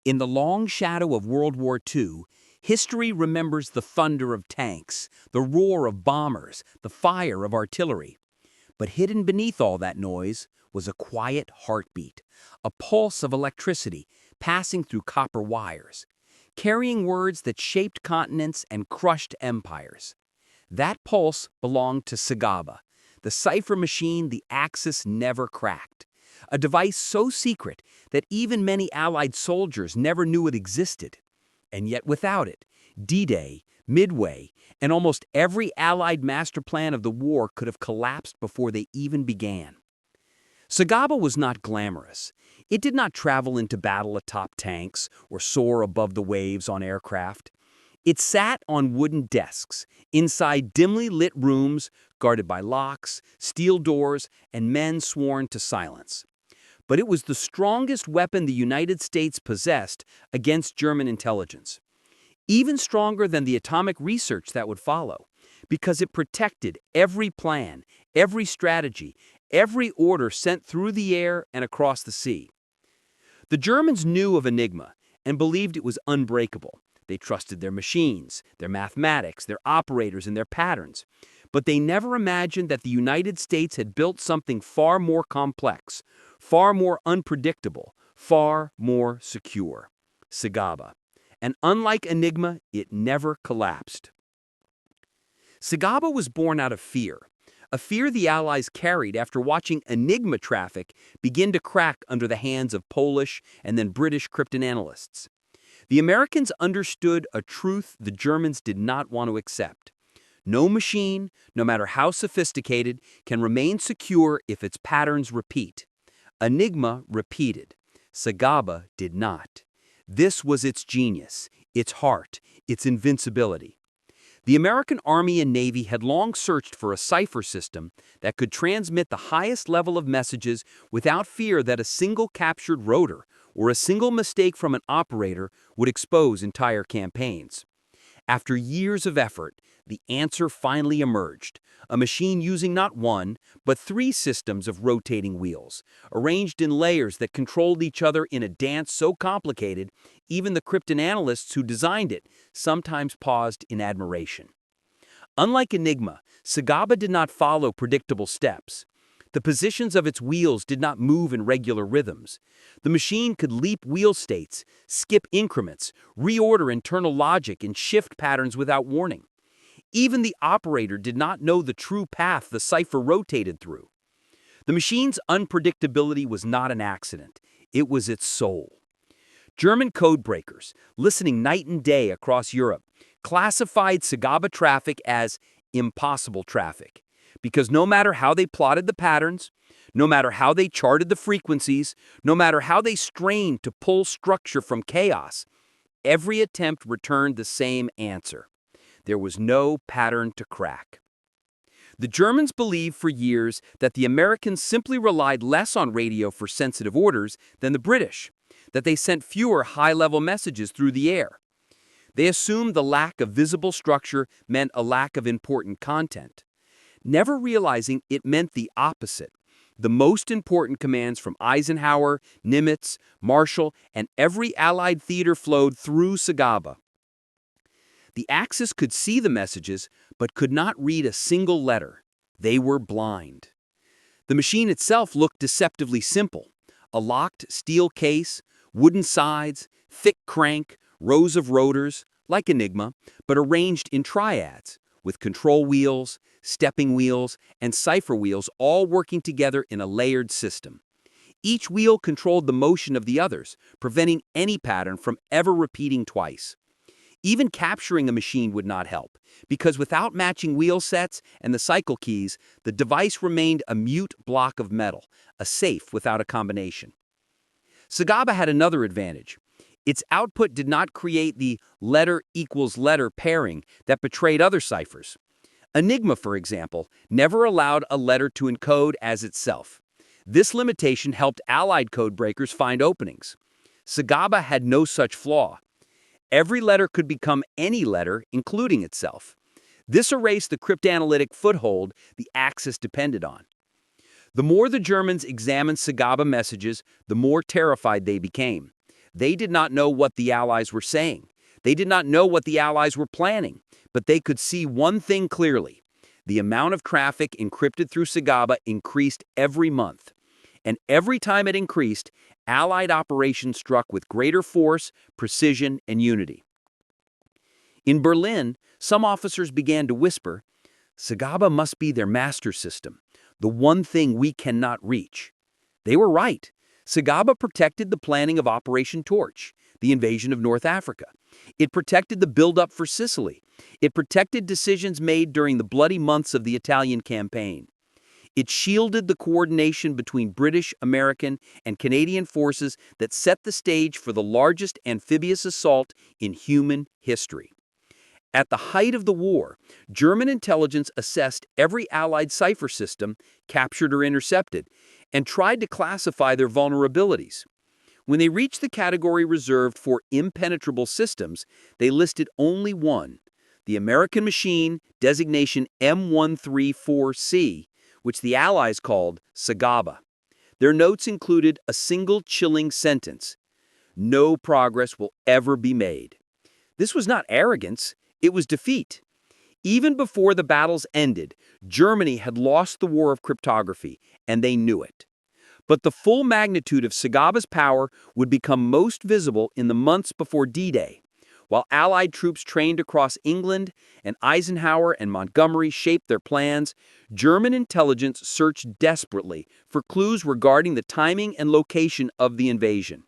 In the long shadow of World War II, history remembers the thunder of tanks, the roar of bombers, the fire of artillery. But hidden beneath all that noise was a quiet heartbeat, a pulse of electricity passing through copper wires, carrying words that shaped continents and crushed empires. That pulse belonged to SIGABA, the cipher machine the Axis never cracked. A device so secret that even many Allied soldiers never knew it existed. And yet without it, D-Day, Midway, and almost every Allied master plan of the war could have collapsed before they even began. SIGABA was not glamorous. It did not travel into battle atop tanks or soar above the waves on aircraft. It sat on wooden desks, inside dimly lit rooms guarded by locks, steel doors, and men sworn to silence. But it was the strongest weapon the United States possessed against German intelligence. Even stronger than the atomic research that would follow, because it protected every plan, every strategy, every order sent through the air and across the sea. The Germans knew of Enigma and believed it was unbreakable. They trusted their machines, their mathematics, their operators, and their patterns. But they never imagined that the United States had built something far more complex, far more unpredictable, far more secure. SIGABA. And unlike Enigma, it never collapsed. SIGABA was born out of fear, a fear the Allies carried after watching Enigma traffic begin to crack under the hands of Polish and then British cryptanalysts. The Americans understood a truth the Germans did not want to accept. No machine, no matter how sophisticated, can remain secure if its patterns repeat. Enigma repeated. SIGABA did not. This was its genius, its heart, its invincibility. The American Army and Navy had long searched for a cipher system that could transmit the highest level of messages without fear that a single captured rotor or a single mistake from an operator would expose entire campaigns. After years of effort, the answer finally emerged, a machine using not one, but 3 systems of rotating wheels, arranged in layers that controlled each other in a dance so complicated, even the cryptanalysts who designed it sometimes paused in admiration. Unlike Enigma, SIGABA did not follow predictable steps. The positions of its wheels did not move in regular rhythms. The machine could leap wheel states, skip increments, reorder internal logic, and shift patterns without warning. Even the operator did not know the true path the cipher rotated through. The machine's unpredictability was not an accident. It was its soul. German codebreakers, listening night and day across Europe, classified SIGABA traffic as impossible traffic, because no matter how they plotted the patterns, no matter how they charted the frequencies, no matter how they strained to pull structure from chaos, every attempt returned the same answer. There was no pattern to crack. The Germans believed for years that the Americans simply relied less on radio for sensitive orders than the British, that they sent fewer high-level messages through the air. They assumed the lack of visible structure meant a lack of important content, never realizing it meant the opposite. The most important commands from Eisenhower, Nimitz, Marshall, and every Allied theater flowed through SIGABA. The Axis could see the messages, but could not read a single letter. They were blind. The machine itself looked deceptively simple. A locked steel case, wooden sides, thick crank, rows of rotors, like Enigma, but arranged in triads, with control wheels, stepping wheels, and cipher wheels all working together in a layered system. Each wheel controlled the motion of the others, preventing any pattern from ever repeating twice. Even capturing a machine would not help, because without matching wheel sets and the cycle keys, the device remained a mute block of metal, a safe without a combination. SIGABA had another advantage. Its output did not create the letter equals letter pairing that betrayed other ciphers. Enigma, for example, never allowed a letter to encode as itself. This limitation helped Allied codebreakers find openings. SIGABA had no such flaw. Every letter could become any letter, including itself. This erased the cryptanalytic foothold the Axis depended on. The more the Germans examined SIGABA messages, the more terrified they became. They did not know what the Allies were saying. They did not know what the Allies were planning, but they could see one thing clearly. The amount of traffic encrypted through SIGABA increased every month. And every time it increased, Allied operations struck with greater force, precision, and unity. In Berlin, some officers began to whisper, SIGABA must be their master system, the one thing we cannot reach. They were right. SIGABA protected the planning of Operation Torch, the invasion of North Africa. It protected the buildup for Sicily. It protected decisions made during the bloody months of the Italian campaign. It shielded the coordination between British, American, and Canadian forces that set the stage for the largest amphibious assault in human history. At the height of the war, German intelligence assessed every Allied cipher system, captured or intercepted, and tried to classify their vulnerabilities. When they reached the category reserved for impenetrable systems, they listed only one, the American machine, designation M134C, which the Allies called SIGABA. Their notes included a single chilling sentence: "No progress will ever be made." This was not arrogance, it was defeat. Even before the battles ended, Germany had lost the war of cryptography, and they knew it. But the full magnitude of SIGABA's power would become most visible in the months before D-Day. While Allied troops trained across England and Eisenhower and Montgomery shaped their plans, German intelligence searched desperately for clues regarding the timing and location of the invasion.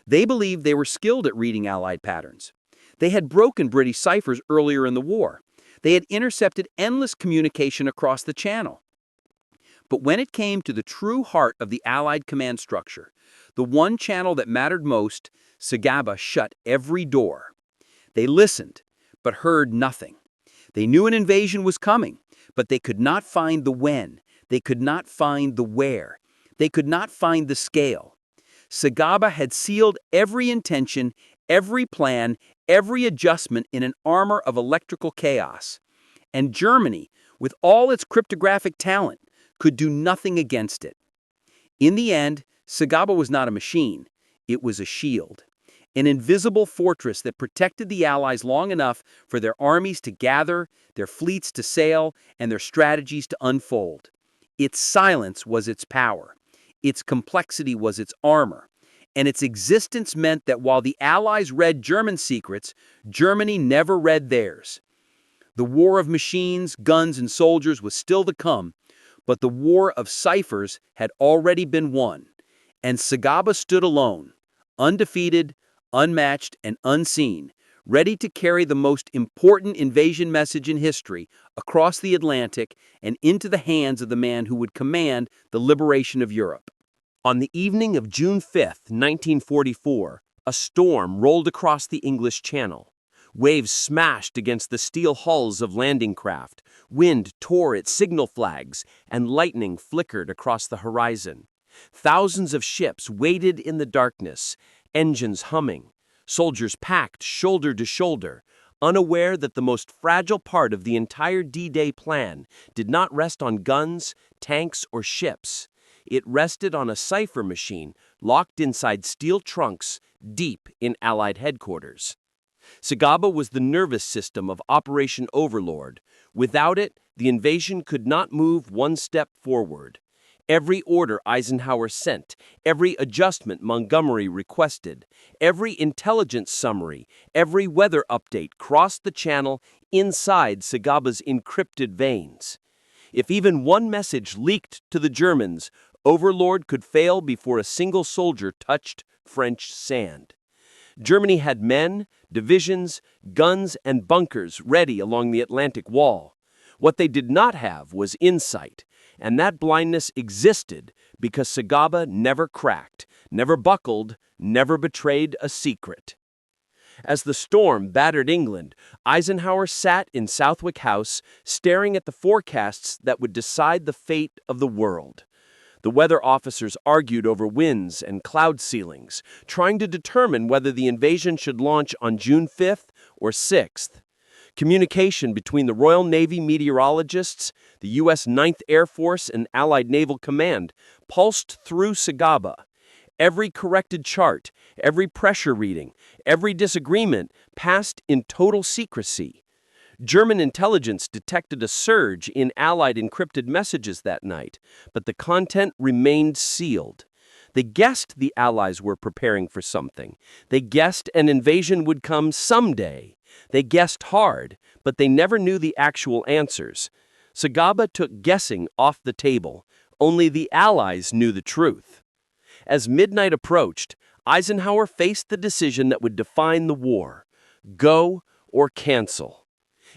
They believed they were skilled at reading Allied patterns. They had broken British ciphers earlier in the war. They had intercepted endless communication across the Channel. But when it came to the true heart of the Allied command structure, the one channel that mattered most, SIGABA shut every door. They listened, but heard nothing. They knew an invasion was coming, but they could not find the when. They could not find the where. They could not find the scale. SIGABA had sealed every intention, every plan, every adjustment in an armor of electrical chaos. And Germany, with all its cryptographic talent, could do nothing against it. In the end, SIGABA was not a machine. It was a shield. An invisible fortress that protected the Allies long enough for their armies to gather, their fleets to sail, and their strategies to unfold. Its silence was its power. Its complexity was its armor. And its existence meant that while the Allies read German secrets, Germany never read theirs. The war of machines, guns, and soldiers was still to come, but the war of ciphers had already been won. And SIGABA stood alone, undefeated, unmatched, and unseen, ready to carry the most important invasion message in history across the Atlantic and into the hands of the man who would command the liberation of Europe. On the evening of June 5, 1944, a storm rolled across the English Channel. Waves smashed against the steel hulls of landing craft, wind tore at signal flags, and lightning flickered across the horizon. Thousands of ships waited in the darkness, engines humming, soldiers packed shoulder to shoulder, unaware that the most fragile part of the entire D-Day plan did not rest on guns, tanks, or ships. It rested on a cipher machine locked inside steel trunks deep in Allied headquarters. SIGABA was the nervous system of Operation Overlord. Without it, the invasion could not move one step forward. Every order Eisenhower sent, every adjustment Montgomery requested, every intelligence summary, every weather update crossed the channel inside SIGABA's encrypted veins. If even one message leaked to the Germans, Overlord could fail before a single soldier touched French sand. Germany had men, divisions, guns, and bunkers ready along the Atlantic Wall. What they did not have was insight, and that blindness existed because SIGABA never cracked, never buckled, never betrayed a secret. As the storm battered England, Eisenhower sat in Southwick House, staring at the forecasts that would decide the fate of the world. The weather officers argued over winds and cloud ceilings, trying to determine whether the invasion should launch on June 5th or 6th. Communication between the Royal Navy meteorologists, the U.S. 9th Air Force, and Allied Naval Command pulsed through SIGABA. Every corrected chart, every pressure reading, every disagreement passed in total secrecy. German intelligence detected a surge in Allied encrypted messages that night, but the content remained sealed. They guessed the Allies were preparing for something. They guessed an invasion would come someday. They guessed hard, but they never knew the actual answers. SIGABA took guessing off the table. Only the Allies knew the truth. As midnight approached, Eisenhower faced the decision that would define the war: go or cancel.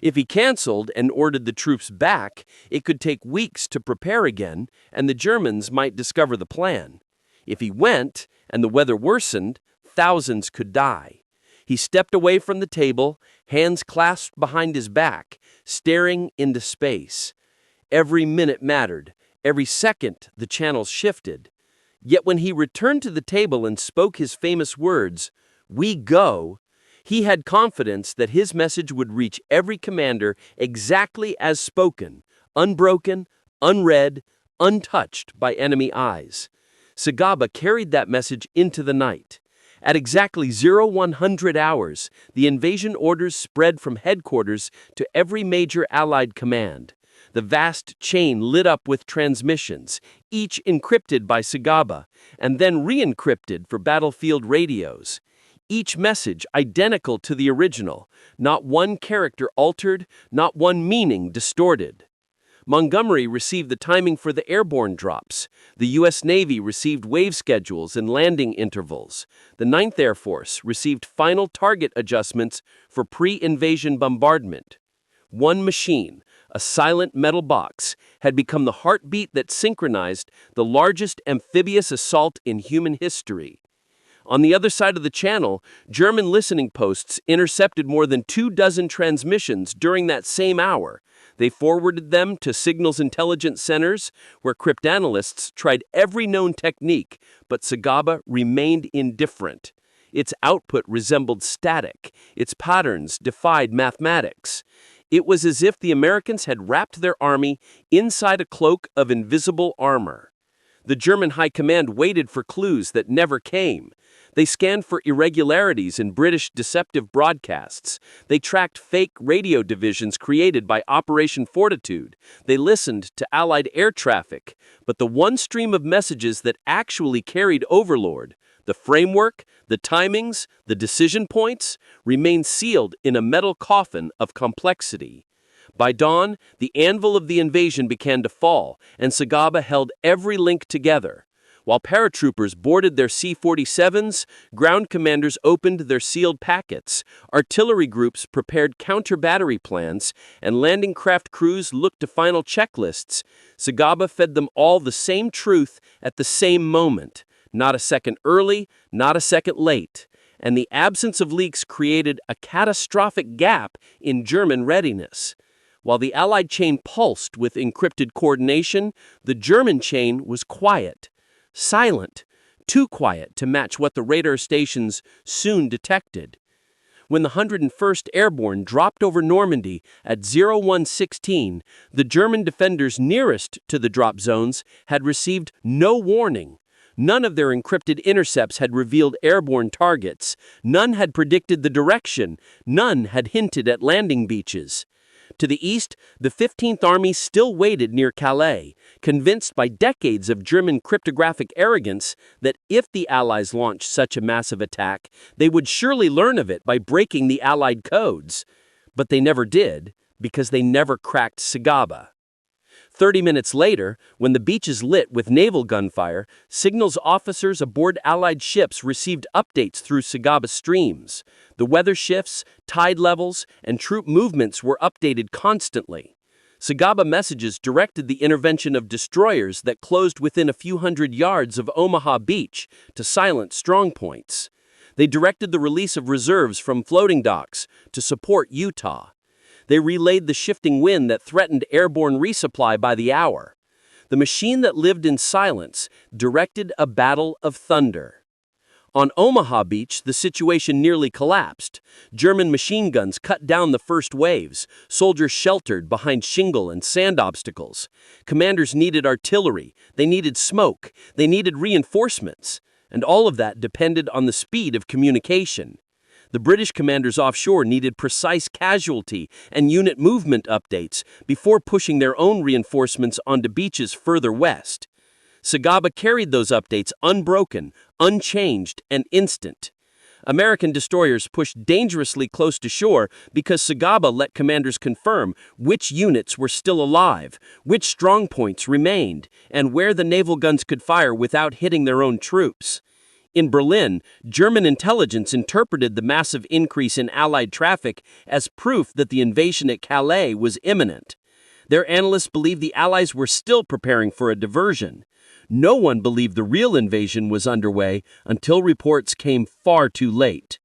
If he canceled and ordered the troops back, it could take weeks to prepare again, and the Germans might discover the plan. If he went, and the weather worsened, thousands could die. He stepped away from the table, hands clasped behind his back, staring into space. Every minute mattered. Every second, the channels shifted. Yet when he returned to the table and spoke his famous words, "We go," he had confidence that his message would reach every commander exactly as spoken, unbroken, unread, untouched by enemy eyes. SIGABA carried that message into the night. At exactly 0100 hours, the invasion orders spread from headquarters to every major Allied command. The vast chain lit up with transmissions, each encrypted by SIGABA, and then re-encrypted for battlefield radios. Each message identical to the original, not one character altered, not one meaning distorted. Montgomery received the timing for the airborne drops. The U.S. Navy received wave schedules and landing intervals. The 9th Air Force received final target adjustments for pre-invasion bombardment. One machine, a silent metal box, had become the heartbeat that synchronized the largest amphibious assault in human history. On the other side of the channel, German listening posts intercepted more than 24 transmissions during that same hour. They forwarded them to signals intelligence centers, where cryptanalysts tried every known technique, but SIGABA remained indifferent. Its output resembled static. Its patterns defied mathematics. It was as if the Americans had wrapped their army inside a cloak of invisible armor. The German high command waited for clues that never came. They scanned for irregularities in British deceptive broadcasts. They tracked fake radio divisions created by Operation Fortitude. They listened to Allied air traffic. But the one stream of messages that actually carried overlord, the framework, the timings, the decision points, remained sealed in a metal coffin of complexity. By dawn, the anvil of the invasion began to fall, and SIGABA held every link together. While paratroopers boarded their C-47s, ground commanders opened their sealed packets, artillery groups prepared counter-battery plans, and landing craft crews looked to final checklists, SIGABA fed them all the same truth at the same moment. Not a second early, not a second late. And the absence of leaks created a catastrophic gap in German readiness. While the Allied chain pulsed with encrypted coordination, the German chain was quiet. Silent, too quiet to match what the radar stations soon detected. When the 101st Airborne dropped over Normandy at 0116, the German defenders nearest to the drop zones had received no warning. None of their encrypted intercepts had revealed airborne targets. None had predicted the direction. None had hinted at landing beaches. To the east, the 15th Army still waited near Calais, convinced by decades of German cryptographic arrogance that if the Allies launched such a massive attack, they would surely learn of it by breaking the Allied codes. But they never did, because they never cracked SIGABA. 30 minutes later, when the beaches lit with naval gunfire, signals officers aboard Allied ships received updates through SIGABA streams. The weather shifts, tide levels, and troop movements were updated constantly. SIGABA messages directed the intervention of destroyers that closed within a few hundred yards of Omaha Beach to silent strongpoints. They directed the release of reserves from floating docks to support Utah. They relayed the shifting wind that threatened airborne resupply by the hour. The machine that lived in silence directed a battle of thunder. On Omaha Beach, the situation nearly collapsed. German machine guns cut down the first waves. Soldiers sheltered behind shingle and sand obstacles. Commanders needed artillery. They needed smoke. They needed reinforcements. And all of that depended on the speed of communication. The British commanders offshore needed precise casualty and unit movement updates before pushing their own reinforcements onto beaches further west. SIGABA carried those updates unbroken, unchanged, and instant. American destroyers pushed dangerously close to shore because SIGABA let commanders confirm which units were still alive, which strongpoints remained, and where the naval guns could fire without hitting their own troops. In Berlin, German intelligence interpreted the massive increase in Allied traffic as proof that the invasion at Calais was imminent. Their analysts believed the Allies were still preparing for a diversion. No one believed the real invasion was underway until reports came far too late.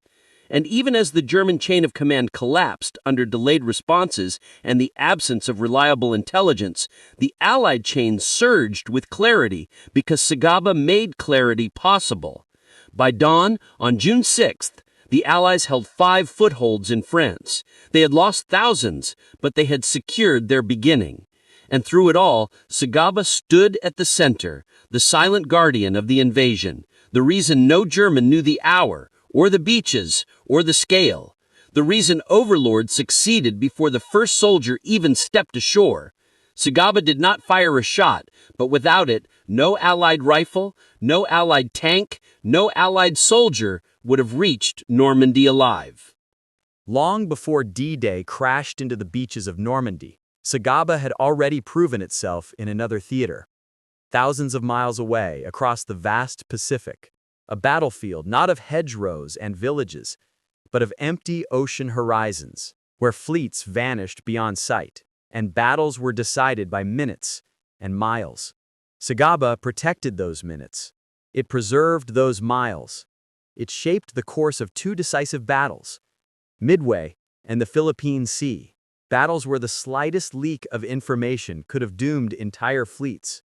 And even as the German chain of command collapsed under delayed responses and the absence of reliable intelligence, the Allied chain surged with clarity because SIGABA made clarity possible. By dawn, on June 6th, the Allies held 5 footholds in France. They had lost thousands, but they had secured their beginning. And through it all, SIGABA stood at the center, the silent guardian of the invasion, the reason no German knew the hour, or the beaches, or the scale, the reason overlords succeeded before the first soldier even stepped ashore. SIGABA did not fire a shot, but without it, no Allied rifle, no Allied tank, no Allied soldier would have reached Normandy alive. Long before D-Day crashed into the beaches of Normandy, SIGABA had already proven itself in another theater. Thousands of miles away, across the vast Pacific, a battlefield not of hedgerows and villages, but of empty ocean horizons, where fleets vanished beyond sight, and battles were decided by minutes and miles. SIGABA protected those minutes. It preserved those miles. It shaped the course of 2 decisive battles, Midway and the Philippine Sea, battles where the slightest leak of information could have doomed entire fleets.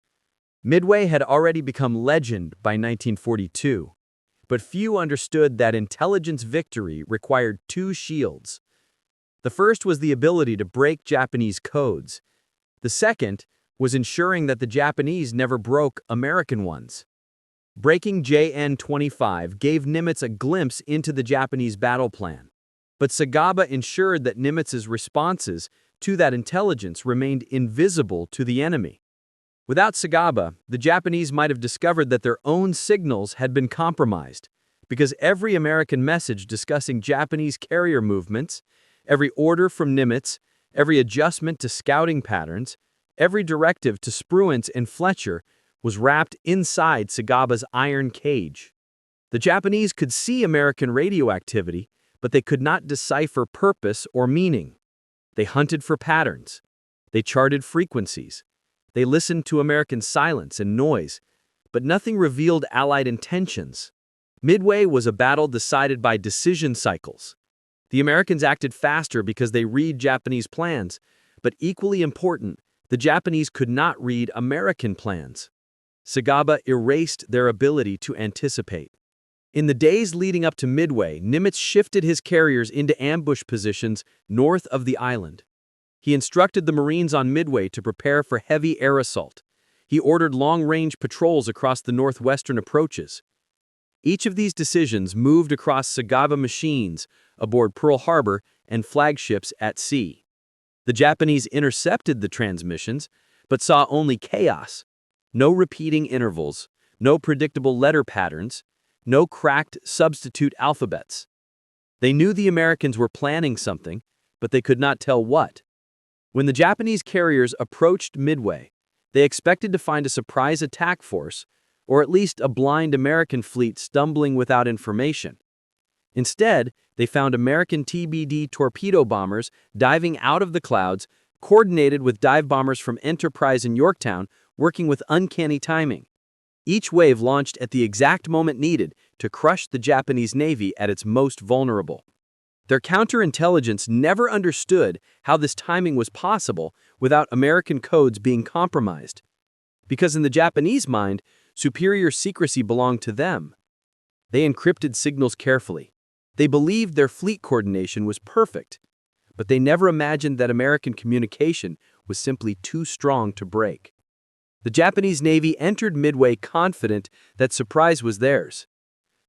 Midway had already become legend by 1942, but few understood that intelligence victory required 2 shields. The first was the ability to break Japanese codes. The second was ensuring that the Japanese never broke American ones. Breaking JN-25 gave Nimitz a glimpse into the Japanese battle plan, but SIGABA ensured that Nimitz's responses to that intelligence remained invisible to the enemy. Without SIGABA, the Japanese might have discovered that their own signals had been compromised, because every American message discussing Japanese carrier movements, every order from Nimitz, every adjustment to scouting patterns, every directive to Spruance and Fletcher was wrapped inside SIGABA's iron cage. The Japanese could see American radio activity, but they could not decipher purpose or meaning. They hunted for patterns. They charted frequencies. They listened to American silence and noise, but nothing revealed Allied intentions. Midway was a battle decided by decision cycles. The Americans acted faster because they read Japanese plans, but equally important, the Japanese could not read American plans. SIGABA erased their ability to anticipate. In the days leading up to Midway, Nimitz shifted his carriers into ambush positions north of the island. He instructed the Marines on Midway to prepare for heavy air assault. He ordered long-range patrols across the northwestern approaches. Each of these decisions moved across SIGABA machines aboard Pearl Harbor and flagships at sea. The Japanese intercepted the transmissions, but saw only chaos. No repeating intervals, no predictable letter patterns, no cracked substitute alphabets. They knew the Americans were planning something, but they could not tell what. When the Japanese carriers approached Midway, they expected to find a surprise attack force, or at least a blind American fleet stumbling without information. Instead, they found American TBD torpedo bombers diving out of the clouds, coordinated with dive bombers from Enterprise in Yorktown, working with uncanny timing. Each wave launched at the exact moment needed to crush the Japanese Navy at its most vulnerable. Their counterintelligence never understood how this timing was possible without American codes being compromised. Because in the Japanese mind, superior secrecy belonged to them. They encrypted signals carefully. They believed their fleet coordination was perfect, but they never imagined that American communication was simply too strong to break. The Japanese Navy entered Midway confident that surprise was theirs.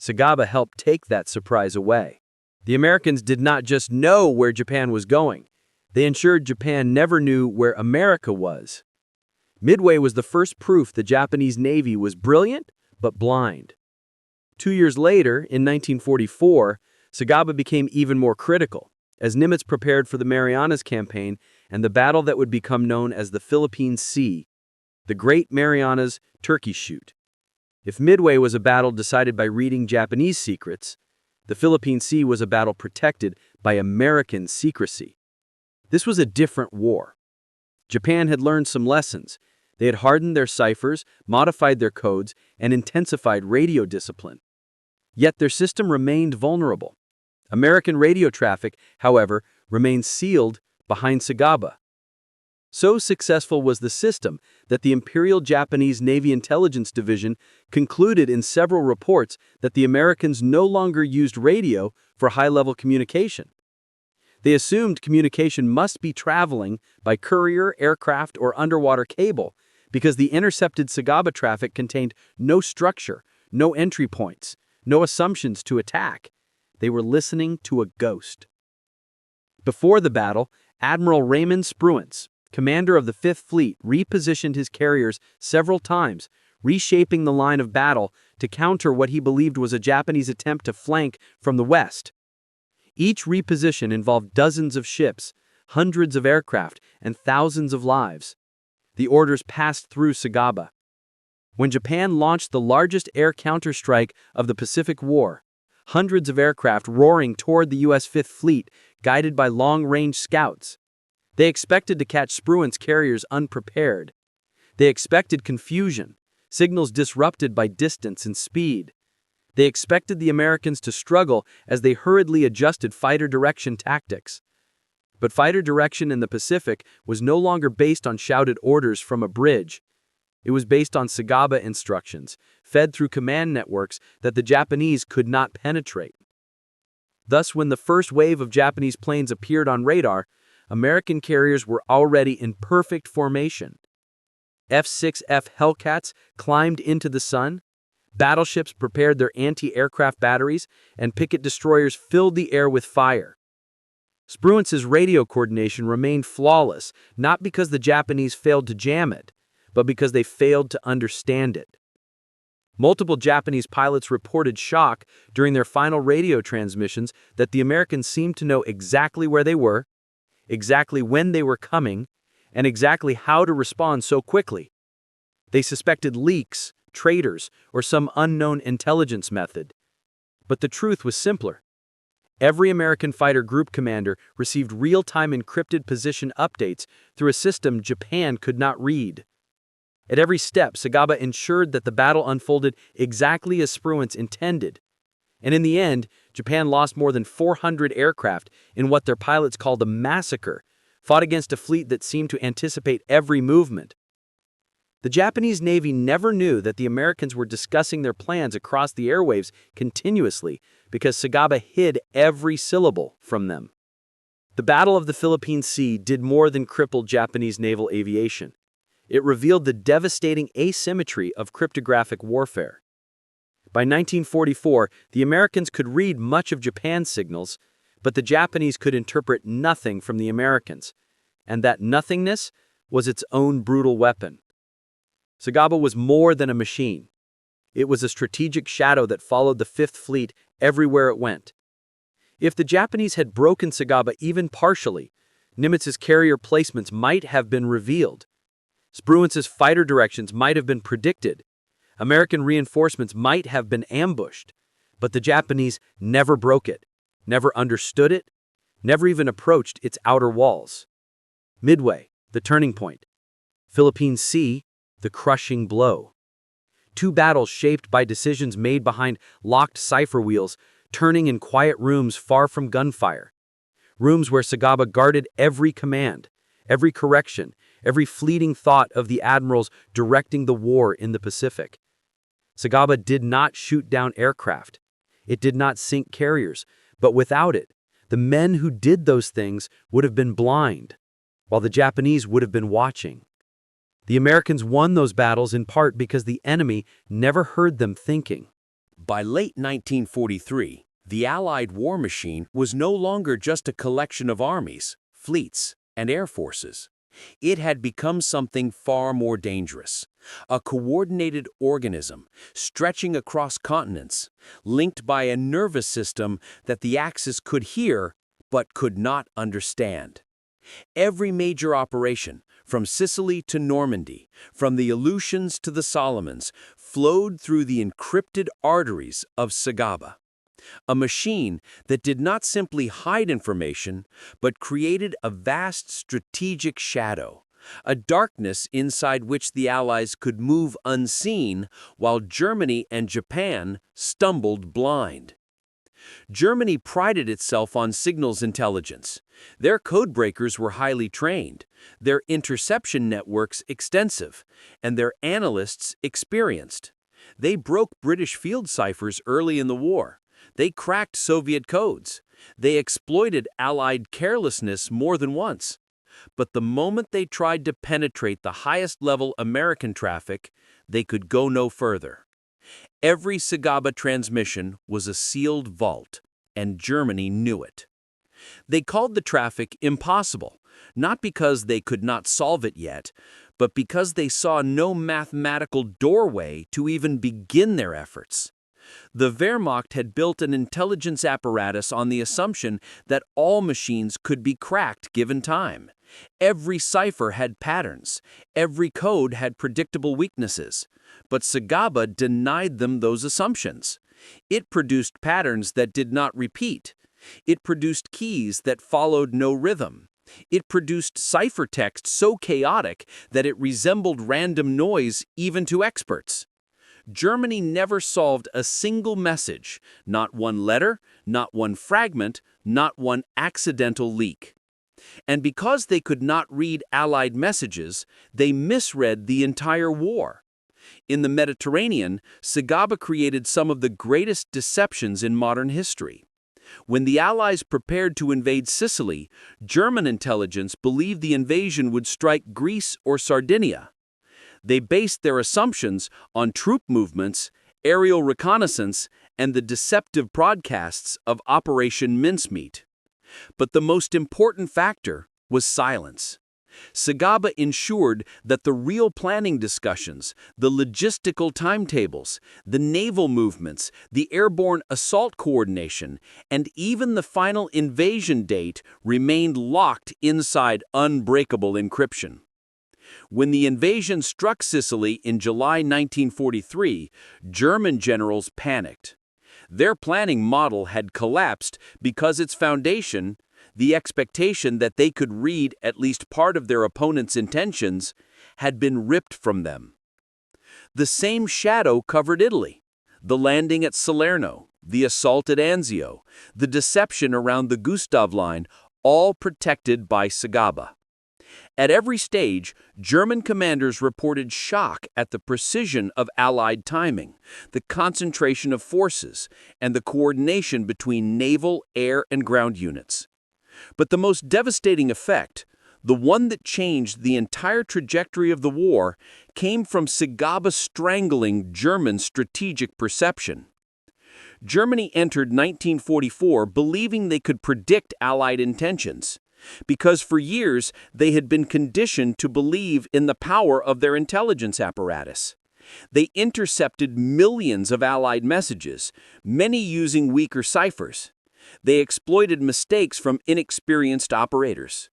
SIGABA helped take that surprise away. The Americans did not just know where Japan was going. They ensured Japan never knew where America was. Midway was the first proof the Japanese Navy was brilliant but blind. 2 years later, in 1944, SIGABA became even more critical, as Nimitz prepared for the Marianas Campaign and the battle that would become known as the Philippine Sea, the Great Marianas Turkey Shoot. If Midway was a battle decided by reading Japanese secrets, the Philippine Sea was a battle protected by American secrecy. This was a different war. Japan had learned some lessons. They had hardened their ciphers, modified their codes, and intensified radio discipline. Yet their system remained vulnerable. American radio traffic, however, remained sealed behind SIGABA. So successful was the system that the Imperial Japanese Navy Intelligence Division concluded in several reports that the Americans no longer used radio for high-level communication. They assumed communication must be traveling by courier, aircraft, or underwater cable because the intercepted SIGABA traffic contained no structure, no entry points, no assumptions to attack. They were listening to a ghost. Before the battle, Admiral Raymond Spruance, commander of the Fifth Fleet, repositioned his carriers several times, reshaping the line of battle to counter what he believed was a Japanese attempt to flank from the west. Each reposition involved dozens of ships, hundreds of aircraft, and thousands of lives. The orders passed through SIGABA. When Japan launched the largest air counterstrike of the Pacific War, hundreds of aircraft roaring toward the U.S. Fifth Fleet, guided by long-range scouts. They expected to catch Spruance carriers unprepared. They expected confusion, signals disrupted by distance and speed. They expected the Americans to struggle as they hurriedly adjusted fighter direction tactics. But fighter direction in the Pacific was no longer based on shouted orders from a bridge. It was based on SIGABA instructions, fed through command networks that the Japanese could not penetrate. Thus, when the first wave of Japanese planes appeared on radar, American carriers were already in perfect formation. F-6F Hellcats climbed into the sun, battleships prepared their anti-aircraft batteries, and picket destroyers filled the air with fire. Spruance's radio coordination remained flawless, not because the Japanese failed to jam it, but because they failed to understand it. Multiple Japanese pilots reported shock during their final radio transmissions that the Americans seemed to know exactly where they were, exactly when they were coming, and exactly how to respond so quickly. They suspected leaks, traitors, or some unknown intelligence method. But the truth was simpler. Every American fighter group commander received real-time encrypted position updates through a system Japan could not read. At every step, SIGABA ensured that the battle unfolded exactly as Spruance intended. And in the end, Japan lost more than 400 aircraft in what their pilots called a massacre, fought against a fleet that seemed to anticipate every movement. The Japanese Navy never knew that the Americans were discussing their plans across the airwaves continuously because SIGABA hid every syllable from them. The Battle of the Philippine Sea did more than cripple Japanese naval aviation. It revealed the devastating asymmetry of cryptographic warfare. By 1944, the Americans could read much of Japan's signals, but the Japanese could interpret nothing from the Americans, and that nothingness was its own brutal weapon. SIGABA was more than a machine. It was a strategic shadow that followed the Fifth Fleet everywhere it went. If the Japanese had broken SIGABA even partially, Nimitz's carrier placements might have been revealed. Spruance's fighter directions might have been predicted. American reinforcements might have been ambushed. But the Japanese never broke it, never understood it, never even approached its outer walls. Midway, the turning point. Philippine Sea, the crushing blow. Two battles shaped by decisions made behind locked cipher wheels, turning in quiet rooms far from gunfire. Rooms where SIGABA guarded every command, every correction, every fleeting thought of the admirals directing the war in the Pacific. SIGABA did not shoot down aircraft. It did not sink carriers, but without it, the men who did those things would have been blind, while the Japanese would have been watching. The Americans won those battles in part because the enemy never heard them thinking. By late 1943, the Allied war machine was no longer just a collection of armies, fleets, and air forces. It had become something far more dangerous, a coordinated organism stretching across continents, linked by a nervous system that the Axis could hear but could not understand. Every major operation, from Sicily to Normandy, from the Aleutians to the Solomons, flowed through the encrypted arteries of SIGABA. A machine that did not simply hide information, but created a vast strategic shadow, a darkness inside which the Allies could move unseen while Germany and Japan stumbled blind. Germany prided itself on signals intelligence. Their codebreakers were highly trained, their interception networks extensive, and their analysts experienced. They broke British field ciphers early in the war. They cracked Soviet codes. They exploited Allied carelessness more than once. But the moment they tried to penetrate the highest-level American traffic, they could go no further. Every SIGABA transmission was a sealed vault, and Germany knew it. They called the traffic impossible, not because they could not solve it yet, but because they saw no mathematical doorway to even begin their efforts. The Wehrmacht had built an intelligence apparatus on the assumption that all machines could be cracked given time. Every cipher had patterns. Every code had predictable weaknesses. But SIGABA denied them those assumptions. It produced patterns that did not repeat. It produced keys that followed no rhythm. It produced ciphertext so chaotic that it resembled random noise even to experts. Germany never solved a single message, not one letter, not one fragment, not one accidental leak. And because they could not read Allied messages, they misread the entire war. In the Mediterranean, SIGABA created some of the greatest deceptions in modern history. When the Allies prepared to invade Sicily, German intelligence believed the invasion would strike Greece or Sardinia. They based their assumptions on troop movements, aerial reconnaissance, and the deceptive broadcasts of Operation Mincemeat. But the most important factor was silence. SIGABA ensured that the real planning discussions, the logistical timetables, the naval movements, the airborne assault coordination, and even the final invasion date remained locked inside unbreakable encryption. When the invasion struck Sicily in July 1943, German generals panicked. Their planning model had collapsed because its foundation, the expectation that they could read at least part of their opponent's intentions, had been ripped from them. The same shadow covered Italy. The landing at Salerno, the assault at Anzio, the deception around the Gustav Line, all protected by SIGABA. At every stage, German commanders reported shock at the precision of Allied timing, the concentration of forces, and the coordination between naval, air, and ground units. But the most devastating effect, the one that changed the entire trajectory of the war, came from SIGABA strangling German strategic perception. Germany entered 1944 believing they could predict Allied intentions, because for years they had been conditioned to believe in the power of their intelligence apparatus. They intercepted millions of Allied messages, many using weaker ciphers. They exploited mistakes from inexperienced operators.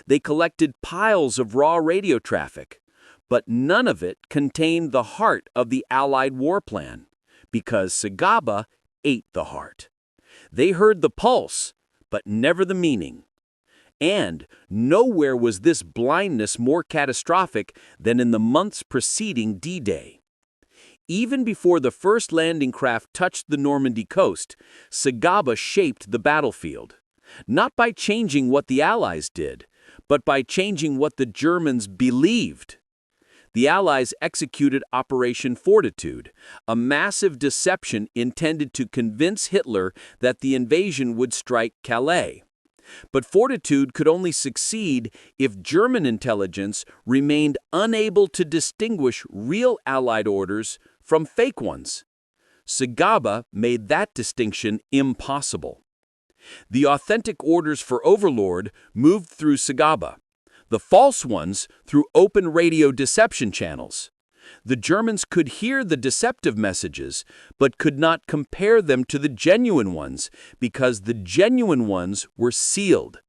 They collected piles of raw radio traffic, but none of it contained the heart of the Allied war plan, because SIGABA ate the heart. They heard the pulse, but never the meaning. And nowhere was this blindness more catastrophic than in the months preceding D-Day. Even before the first landing craft touched the Normandy coast, SIGABA shaped the battlefield, not by changing what the Allies did, but by changing what the Germans believed. The Allies executed Operation Fortitude, a massive deception intended to convince Hitler that the invasion would strike Calais. But Fortitude could only succeed if German intelligence remained unable to distinguish real Allied orders from fake ones. SIGABA made that distinction impossible. The authentic orders for Overlord moved through SIGABA, the false ones through open radio deception channels. The Germans could hear the deceptive messages, but could not compare them to the genuine ones because the genuine ones were sealed.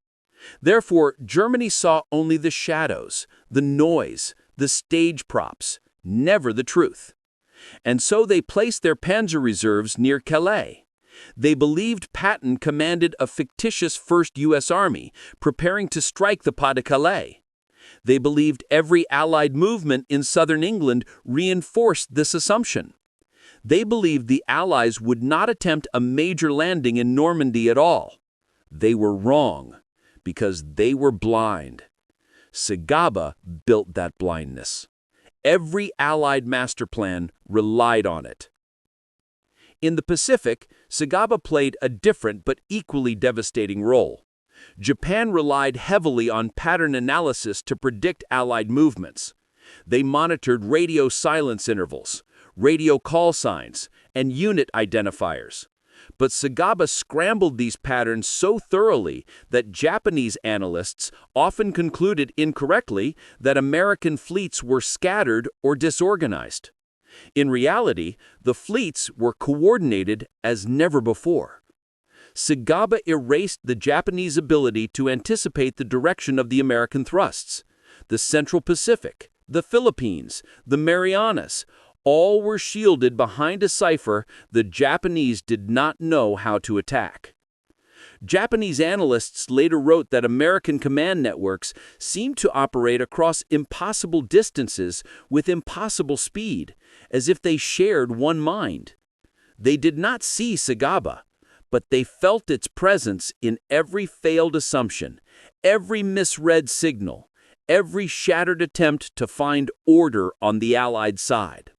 Therefore, Germany saw only the shadows, the noise, the stage props, never the truth. And so they placed their panzer reserves near Calais. They believed Patton commanded a fictitious First U.S. Army, preparing to strike the Pas de Calais. They believed every Allied movement in southern England reinforced this assumption. They believed the Allies would not attempt a major landing in Normandy at all. They were wrong, because they were blind. SIGABA built that blindness. Every Allied master plan relied on it. In the Pacific, SIGABA played a different but equally devastating role. Japan relied heavily on pattern analysis to predict Allied movements. They monitored radio silence intervals, radio call signs, and unit identifiers. But SIGABA scrambled these patterns so thoroughly that Japanese analysts often concluded incorrectly that American fleets were scattered or disorganized. In reality, the fleets were coordinated as never before. SIGABA erased the Japanese ability to anticipate the direction of the American thrusts. The Central Pacific, the Philippines, the Marianas, all were shielded behind a cipher the Japanese did not know how to attack. Japanese analysts later wrote that American command networks seemed to operate across impossible distances with impossible speed, as if they shared one mind. They did not see SIGABA, but they felt its presence in every failed assumption, every misread signal, every shattered attempt to find order on the Allied side.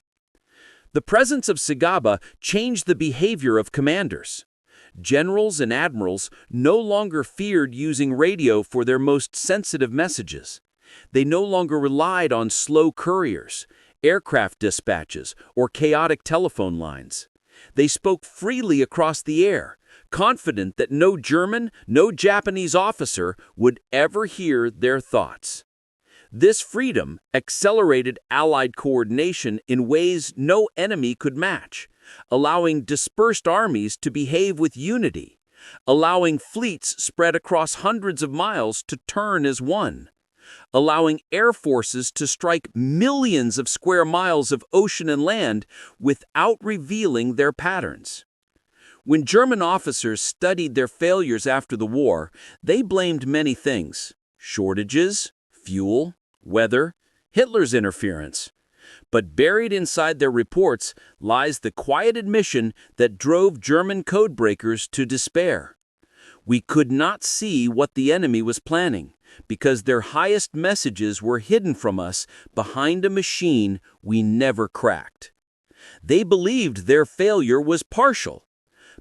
The presence of SIGABA changed the behavior of commanders. Generals and admirals no longer feared using radio for their most sensitive messages. They no longer relied on slow couriers, aircraft dispatches, or chaotic telephone lines. They spoke freely across the air, confident that no German, no Japanese officer would ever hear their thoughts. This freedom accelerated Allied coordination in ways no enemy could match, allowing dispersed armies to behave with unity, allowing fleets spread across hundreds of miles to turn as one, allowing air forces to strike millions of square miles of ocean and land without revealing their patterns. When German officers studied their failures after the war, they blamed many things: shortages, fuel, weather, Hitler's interference. But buried inside their reports lies the quiet admission that drove German codebreakers to despair. We could not see what the enemy was planning, because their highest messages were hidden from us behind a machine we never cracked. They believed their failure was partial,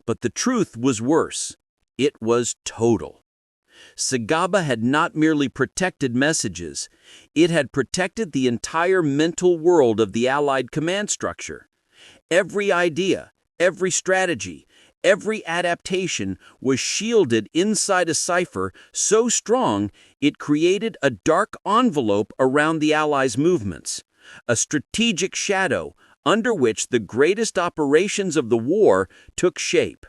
but the truth was worse. It was total. SIGABA had not merely protected messages, it had protected the entire mental world of the Allied command structure. Every idea, every strategy, every adaptation was shielded inside a cipher so strong it created a dark envelope around the Allies' movements, a strategic shadow under which the greatest operations of the war took shape.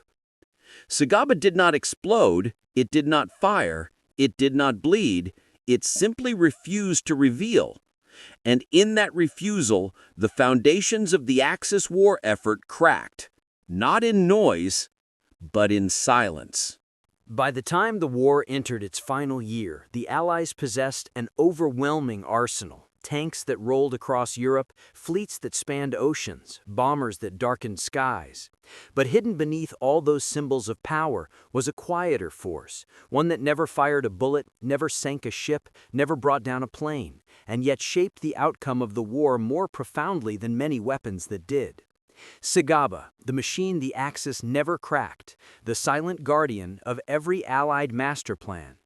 SIGABA did not explode, it did not fire, it did not bleed, it simply refused to reveal. And in that refusal, the foundations of the Axis war effort cracked, not in noise, but in silence. By the time the war entered its final year, the Allies possessed an overwhelming arsenal. Tanks that rolled across Europe, fleets that spanned oceans, bombers that darkened skies. But hidden beneath all those symbols of power was a quieter force, one that never fired a bullet, never sank a ship, never brought down a plane, and yet shaped the outcome of the war more profoundly than many weapons that did. SIGABA, the machine the Axis never cracked, the silent guardian of every Allied master plan.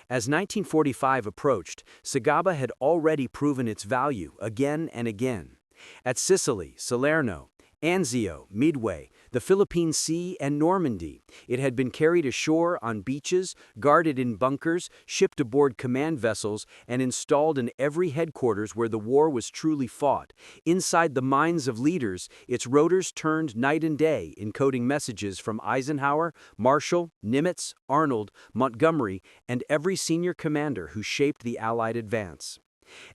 As 1945 approached, SIGABA had already proven its value again and again. At Sicily, Salerno, Anzio, Midway, the Philippine Sea, and Normandy. It had been carried ashore on beaches, guarded in bunkers, shipped aboard command vessels, and installed in every headquarters where the war was truly fought. Inside the minds of leaders, its rotors turned night and day, encoding messages from Eisenhower, Marshall, Nimitz, Arnold, Montgomery, and every senior commander who shaped the Allied advance.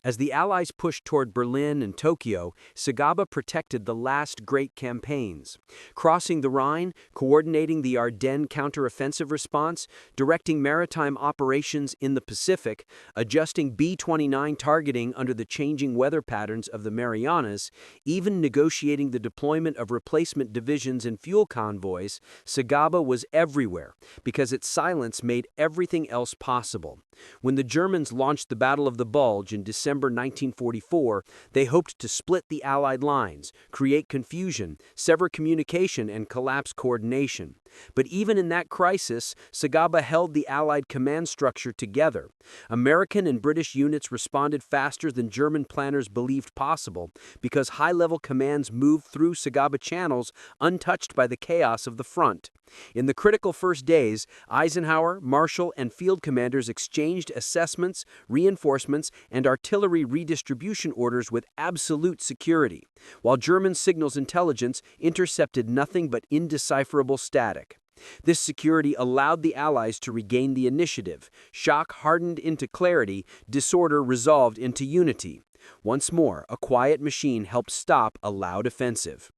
As the Allies pushed toward Berlin and Tokyo, SIGABA protected the last great campaigns. Crossing the Rhine, coordinating the Ardennes counteroffensive response, directing maritime operations in the Pacific, adjusting B-29 targeting under the changing weather patterns of the Marianas, even negotiating the deployment of replacement divisions and fuel convoys, SIGABA was everywhere because its silence made everything else possible. When the Germans launched the Battle of the Bulge in December 1944, they hoped to split the Allied lines, create confusion, sever communication, and collapse coordination. But even in that crisis, SIGABA held the Allied command structure together. American and British units responded faster than German planners believed possible because high-level commands moved through SIGABA channels untouched by the chaos of the front. In the critical first days, Eisenhower, Marshall, and field commanders exchanged assessments, reinforcements, and artillery redistribution orders with absolute security, while German signals intelligence intercepted nothing but indecipherable static. This security allowed the Allies to regain the initiative, shock hardened into clarity, disorder resolved into unity. Once more, a quiet machine helped stop a loud offensive.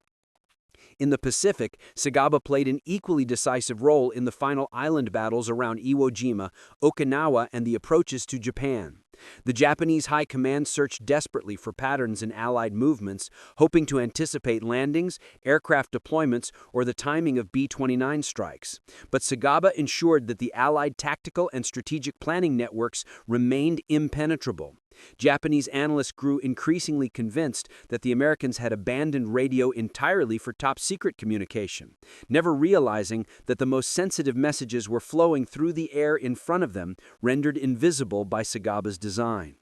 In the Pacific, SIGABA played an equally decisive role in the final island battles around Iwo Jima, Okinawa, and the approaches to Japan. The Japanese High Command searched desperately for patterns in Allied movements, hoping to anticipate landings, aircraft deployments, or the timing of B-29 strikes. But SIGABA ensured that the Allied tactical and strategic planning networks remained impenetrable. Japanese analysts grew increasingly convinced that the Americans had abandoned radio entirely for top-secret communication, never realizing that the most sensitive messages were flowing through the air in front of them, rendered invisible by SIGABA's design.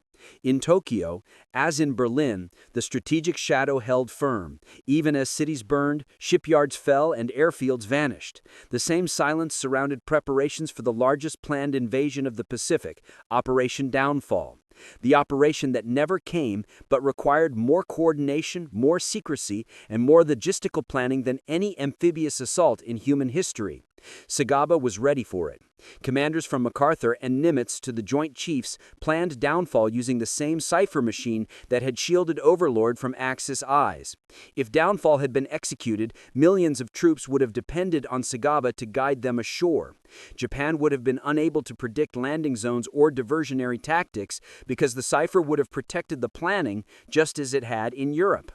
In Tokyo, as in Berlin, the strategic shadow held firm. Even as cities burned, shipyards fell, and airfields vanished. The same silence surrounded preparations for the largest planned invasion of the Pacific, Operation Downfall. The operation that never came but required more coordination, more secrecy, and more logistical planning than any amphibious assault in human history. SIGABA was ready for it. Commanders from MacArthur and Nimitz to the Joint Chiefs planned downfall using the same cipher machine that had shielded Overlord from Axis eyes. If downfall had been executed, millions of troops would have depended on SIGABA to guide them ashore. Japan would have been unable to predict landing zones or diversionary tactics because the cipher would have protected the planning just as it had in Europe.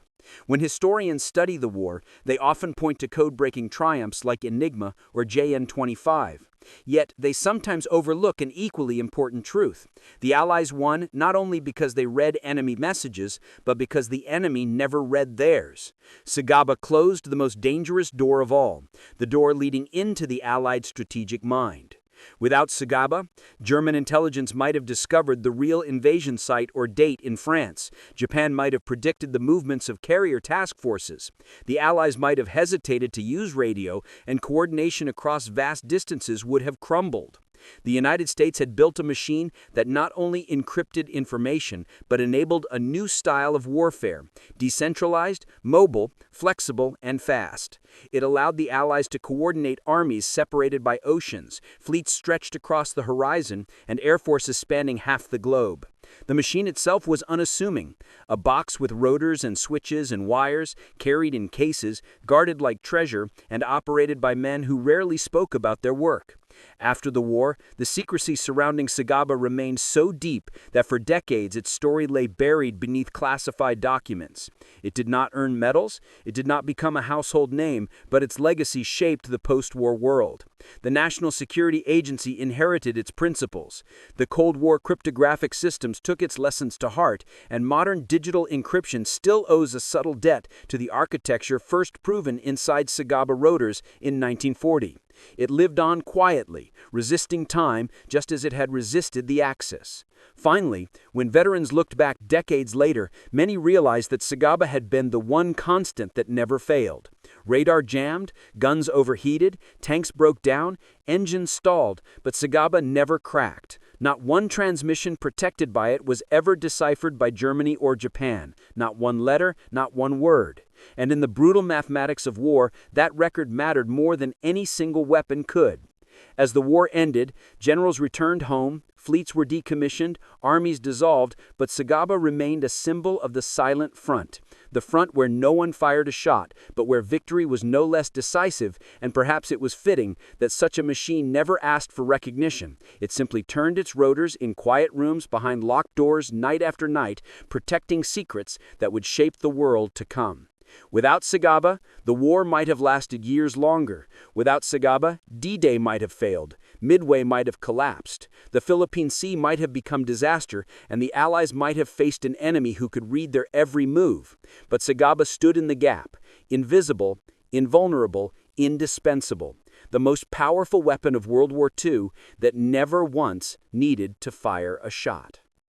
When historians study the war, they often point to code-breaking triumphs like Enigma or JN-25. Yet, they sometimes overlook an equally important truth. The Allies won not only because they read enemy messages, but because the enemy never read theirs. SIGABA closed the most dangerous door of all, the door leading into the Allied strategic mind. Without SIGABA, German intelligence might have discovered the real invasion site or date in France. Japan might have predicted the movements of carrier task forces. The Allies might have hesitated to use radio, and coordination across vast distances would have crumbled. The United States had built a machine that not only encrypted information, but enabled a new style of warfare, decentralized, mobile, flexible, and fast. It allowed the Allies to coordinate armies separated by oceans, fleets stretched across the horizon, and air forces spanning half the globe. The machine itself was unassuming, a box with rotors and switches and wires, carried in cases, guarded like treasure, and operated by men who rarely spoke about their work. After the war, the secrecy surrounding SIGABA remained so deep that for decades its story lay buried beneath classified documents. It did not earn medals, it did not become a household name, but its legacy shaped the post-war world. The National Security Agency inherited its principles. The Cold War cryptographic systems took its lessons to heart, and modern digital encryption still owes a subtle debt to the architecture first proven inside SIGABA rotors in 1940. It lived on quietly, resisting time just as it had resisted the Axis. Finally, when veterans looked back decades later, many realized that SIGABA had been the one constant that never failed. Radar jammed, guns overheated, tanks broke down, engines stalled, but SIGABA never cracked. Not one transmission protected by it was ever deciphered by Germany or Japan. Not one letter, not one word. And in the brutal mathematics of war, that record mattered more than any single weapon could. As the war ended, generals returned home, fleets were decommissioned, armies dissolved, but SIGABA remained a symbol of the silent front. The front where no one fired a shot, but where victory was no less decisive, and perhaps it was fitting that such a machine never asked for recognition. It simply turned its rotors in quiet rooms behind locked doors night after night, protecting secrets that would shape the world to come. Without SIGABA, the war might have lasted years longer. Without SIGABA, D-Day might have failed, Midway might have collapsed, the Philippine Sea might have become disaster, and the Allies might have faced an enemy who could read their every move. But SIGABA stood in the gap, invisible, invulnerable, indispensable, the most powerful weapon of World War II that never once needed to fire a shot.